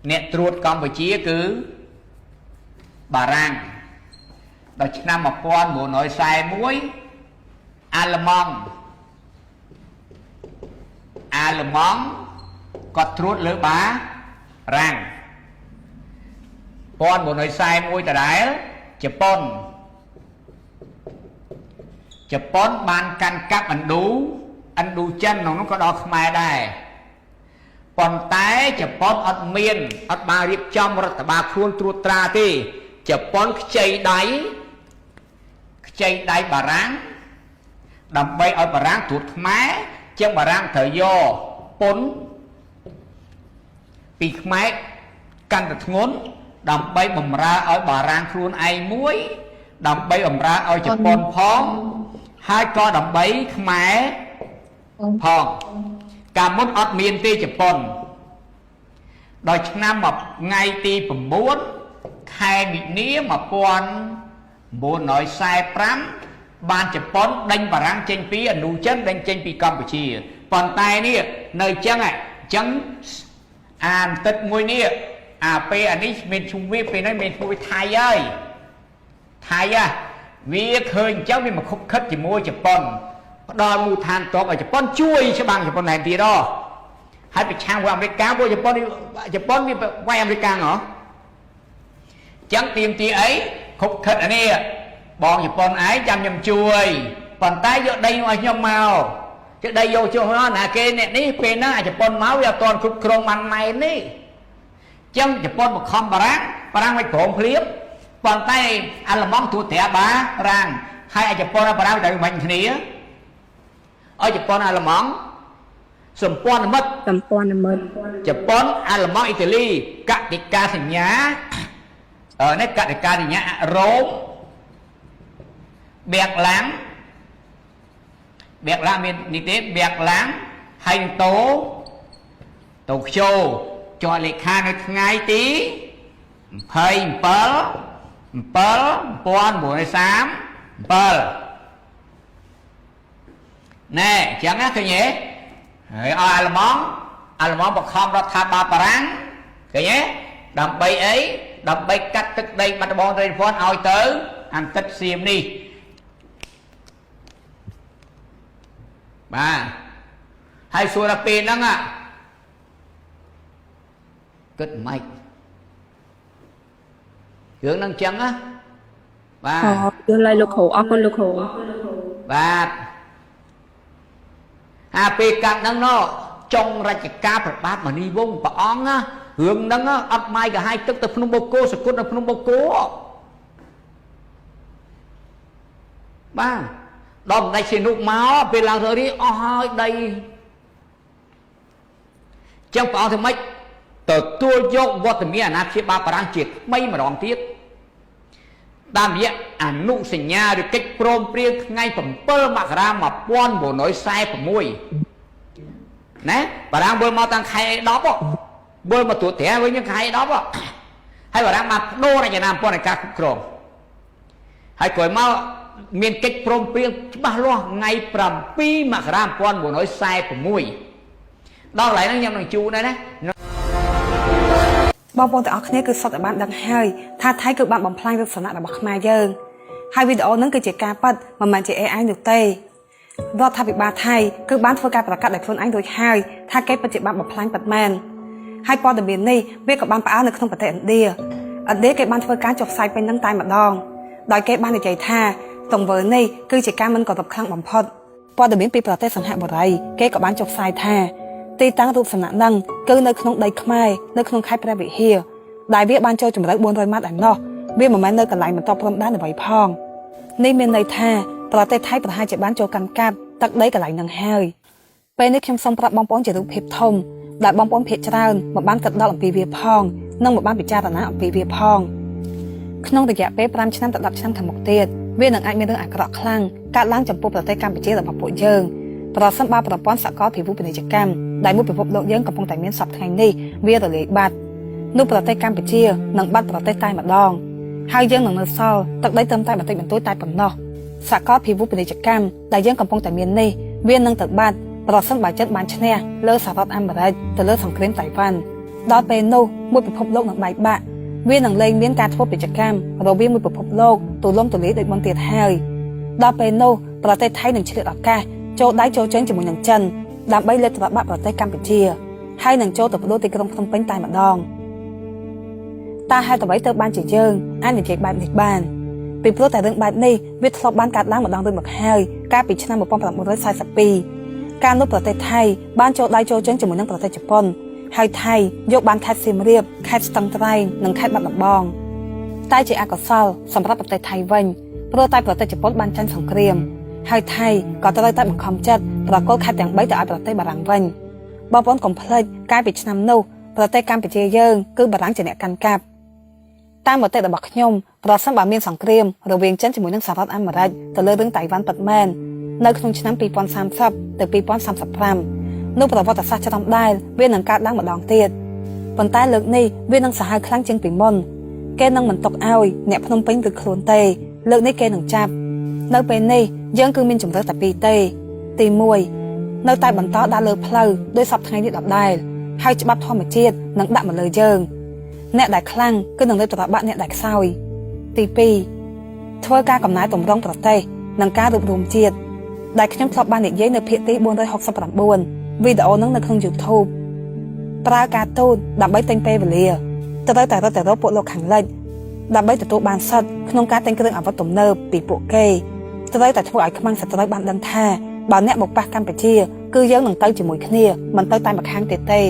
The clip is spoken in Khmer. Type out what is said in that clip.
អ្នកត្រួតកម្ពុជាគឺបារាំងដល់ឆ្នាំ1941អាល្លឺម៉ង់គាត់ត្រួតលើបារាំង1941ដដែលជប៉ុនបានកាន់កាប់ឥណ្ឌូចិនក្នុងនោះក៏ដល់ខ្មែរដែរប៉ុន្តែជប៉ុនអត់បានរៀបចំរដ្ឋបាលខ្លួនត្រួតត្រាទេជប៉ុនខ្ចីដៃបារាំងដើម្បីឲ្យបារាំងត្រួតខ្មែរជាងបារាំងត្រូវយកពន្ធពីខ្មែរកាន់តែធ្ងន់ដើម្បីបំរើឲ្យបារាំងខ្លួនឯងមួយដើម្បីបំរើឲ្យជប៉ុនផងហើយក៏ដើម្បីខ្មែរផងកាលមុនអត់មានទេជប៉ុនដល់ឆ្នាំថ្ងៃទី9ខែមីនា1945បានជប៉ុនដេញបារាំងចេញពីឥណ្ឌូចិនដេញចេញពីកម្ពុជាប៉ុន្តែនេះនៅអញ្ចឹងអានទឹកមួយនេះអាពេលអានេះមានឈ្មោះវាពេលនេះមានឈ្មោះវាថៃហើយថៃវាឃើញអញ្ចឹងវាមកខុបខិតជាមួយជប៉ុនផ្ដល់មូលដ្ឋានទ័ពឲ្យជប៉ុនជួយច្បាំងជប៉ុនដែរទៀតហើយប្រឆាំងvớiអាមេរិកពួកជប៉ុនវាវាយអាមេរិកហ៎អញ្ចឹងទៀមទីអីខុបខិតអានេះបងជប៉ុនឯងចាំខ្ញុំជួយប៉ុន្តែយកដីឲ្យខ្ញុំមកចុះដីយកចុះណាគេអ្នកនេះពេលហ្នឹងអាជប៉ុនមកវាអត់ទាន់គ្រប់គ្រងបានម៉ែននេះអញ្ចឹងជប៉ុនបង្ខំបារាំងមិនព្រមភ្លាមប៉ុន្តែអាល្លឺម៉ង់ទូត្រាបារាំងហើយអាជប៉ុនបារាំងតែមិនគ្នាឲ្យជប៉ុនអាល្លឺម៉ង់សម្ព័ន្ធមិត្តជប៉ុនអាល្លឺម៉ង់អ៊ីតាលីកតិកាសញ្ញានេះកតិកាសញ្ញារ៉ូមបែកឡាំងមាននេះទេបែកឡាំងហើយតូខ្ជោចុះលេខានៅថ្ងៃទី27 1937ណែអញ្ចឹងណាឃើញទេហើយឲ្យអាល្លឺម៉ង់បង្ខំរដ្ឋាភិបាលបារាំងឃើញទេដើម្បីអីដើម្បីកាត់ទឹកដីបាត់ដំបងត្រីភ័ណ្ឌឲ្យទៅអាទិត្យសៀមនេះបាទហើយសួរដល់ពេលហ្នឹងគិតម៉េចរឿងហ្នឹងចឹងណាបាទយល់ហើយលោកគ្រូអរគុណលោកគ្រូបាទពេលកាត់ហ្នឹងចុងរជ្ជកាលព្រះបាទមនីវង្សព្រះអង្គណារឿងហ្នឹងអត់បាយកាហាយទឹកទៅភ្នំបូកគោសគុតនៅភ្នំបូកគោបាទដល់ម្ដេចសៀនុមកពេលឡើងទៅនេះអស់ហើយដីចឹងព្រះអង្គធ្វើម៉េចទទួលយកវត្តមានអាណាព្យាបាលបារាំងជាថ្មីម្ដងទៀតតាមរយៈអនុសញ្ញាឬកិច្ចព្រមព្រៀងថ្ងៃ7មករា1946ណាបារាំងវិលមកតាំងខែ10វិលមកត្រួតត្រាវិញខែ10ហើយបារាំងបានបដូររចនាសម្ព័ន្ធនៃការគ្រប់គ្រងហើយក្រោយមកមានកិច្ចព្រមព្រៀងច្បាស់លាស់ថ្ងៃ7មករា1946ដល់កន្លែងហ្នឹងខ្ញុំនឹងជួដែរណាបងប្អូនទាំងអស់គ្នាគឺសុទ្ធតែបានដឹងហើយថាថៃគឺបានបំផ្លាញរចនារបស់ខ្មែរយើងហើយវីដេអូហ្នឹងគឺជាការប៉ັດមិនមែនជា AI នោះទេរដ្ឋាភិបាលថៃគឺបានធ្វើការប្រកាសដោយខ្លួនឯងរួចហើយថាគេពិតជាបានបំផ្លាញប៉ັດមែនហើយព័ត៌មាននេះវាក៏បានផ្អើលនៅក្នុងប្រទេសឥណ្ឌាគេបានធ្វើការចុះផ្សាយពេញនឹងតែម្ដងដោយគេបាននិយាយថាទង្វើនេះគឺជាការមិនគោរពខ្លាំងបំផុតព័ត៌មានពីប្រទេសសិង្ហបុរីគេក៏បានចុះផ្សាយថាទីតាំងរូបសំណាកនឹងគឺនៅក្នុងដីខ្មែរនៅក្នុងខេត្តព្រះវិហារដែលវាបានចូលជម្រៅ400ម៉ែត្រឯណោះវាមិនមែននៅកន្លែងបន្តព្រំដែនអ្វីផងនេះមានន័យថាប្រទេសថៃប្រហែលជាបានចូលកាន់កាប់ទឹកដីកន្លែងនឹងហើយពេលនេះខ្ញុំសូមប្រាប់បងប្អូនជារូបភាពធំដែលបងប្អូនភាគច្រើនមិនបានគិតដល់អំពីវាផងនិងមិនបានពិចារណាអំពីវាផងក្នុងរយៈពេល5ឆ្នាំដល់10ឆ្នាំខាងមុខទៀតវានឹងអាចមានរឿងអាក្រក់ខ្លាំងកើតឡើងចំពោះប្រទេសកម្ពុជារបស់ពួកយើងប្រសិនបើប្រព័ន្ធសកលភាវូបនីយកម្មដែលមួយពិភពលោកយើងកំពុងតែមានសពថ្ងៃនេះវារលាយបាត់នោះប្រទេសកម្ពុជានឹងបាត់ប្រទេសតែម្ដងហើយយើងនឹងនៅសល់ទឹកដីត្រឹមតែបន្តិចបន្តួចតែប៉ុណ្ណោះសកលភាវូបនីយកម្មដែលយើងកំពុងតែមាននេះវានឹងទៅបាត់ប្រសិនបើចិនបានឈ្នះលើសហរដ្ឋអាមេរិកទៅលើសង្គ្រាមតៃវ៉ាន់ ដល់ពេលនោះមួយពិភពលោកនឹងបែកបាក់វានឹងលែងមានការធ្វើពាណិជ្ជកម្មរវាងមួយពិភពលោកទូលំទូលាយដូចមុនទៀតហើយដល់ពេលនោះប្រទេសថៃនឹងឆ្លៀតឱកាសចូលដៃចូលជើងជាមួយនឹងចិនដើម្បីលើកត្របាក់ប្រទេសកម្ពុជាហើយនឹងចូលទៅបដូរទីក្រុងភ្នំពេញតែម្ដងតើហេតុអ្វីទៅបានជាយើងអាចនិយាយបែបនេះបានពីព្រោះតែរឿងបែបនេះវាធ្លាប់បានកើតឡើងម្ដងរួចមកហើយកាលពីឆ្នាំ1942កាលនោះប្រទេសថៃបានចូលដៃចូលជើងជាមួយនឹងប្រទេសជប៉ុនហើយថៃយកបានខេត្តសៀមរាបខេត្តស្ទឹងត្រែងនិងខេត្តបាត់ដំបងតែជាអកុសលសម្រាប់ប្រទេសថៃវិញព្រោះតែប្រទេសជប៉ុនបានចាញ់សង្គ្រាមហើយថៃក៏ត្រូវតែបង្ខំចិត្តប្រកល់ខេត្តទាំង3ទៅឲ្យប្រទេសបារាំងវិញបងប្អូនកុំភ្លេចកាលពីឆ្នាំនោះប្រទេសកម្ពុជាយើងគឺបារាំងជាអ្នកកាន់កាប់តាមមតិរបស់ខ្ញុំប្រសិនបើមានសង្គ្រាមរវាងចិនជាមួយនឹងសហរដ្ឋអាមេរិកទៅលើរឿងតៃវ៉ាន់ពិតមែននៅក្នុងឆ្នាំ2030ទៅ2035នោះប្រវត្តិសាស្ត្រច្រំដែលវានឹងកើតឡើងម្ដងទៀតប៉ុន្តែលើកនេះវានឹងសាហាវខ្លាំងជាងពីមុនគេនឹងមិនទុកឲ្យអ្នកភ្នំពេញឬខ្លួនទេលើកនេះគេនឹងចាប់នៅពេលនេះយើងគឺមានជំរឿតែពីរទេទី1នៅតែបន្តដើរលើផ្លូវដោយសពថ្ងៃនេះដដែលហើយច្បាប់ធម្មជាតិនឹងដាក់មកលើយើងអ្នកដែលខ្លាំងគឺនឹងលើកត្របាក់អ្នកដែលខ្សោយទី2ធ្វើការកំណែតម្រង់ប្រទេសនិងការរួបរวมជាតិដែលខ្ញុំធ្លាប់បាននិយាយនៅភាគទី469វីដេអូនឹងនៅក្នុង YouTube ប្រើការទូតដើម្បីទិញពេលវេលាត្រូវតែរត់ទៅរកពួកលោកខាងលិចដើម្បីទទួលបានសិទ្ធិក្នុងការទិញគ្រឿងអាវុធទំនើបពីពួកគេត្រូវតែធ្វើឲ្យខ្មាំងសត្រូវបានដឹងថាបើអ្នកមកប៉ះកម្ពុជាគឺយើងនឹងទៅជាមួយគ្នាមិនទៅតែម្ខាងទៀតទេ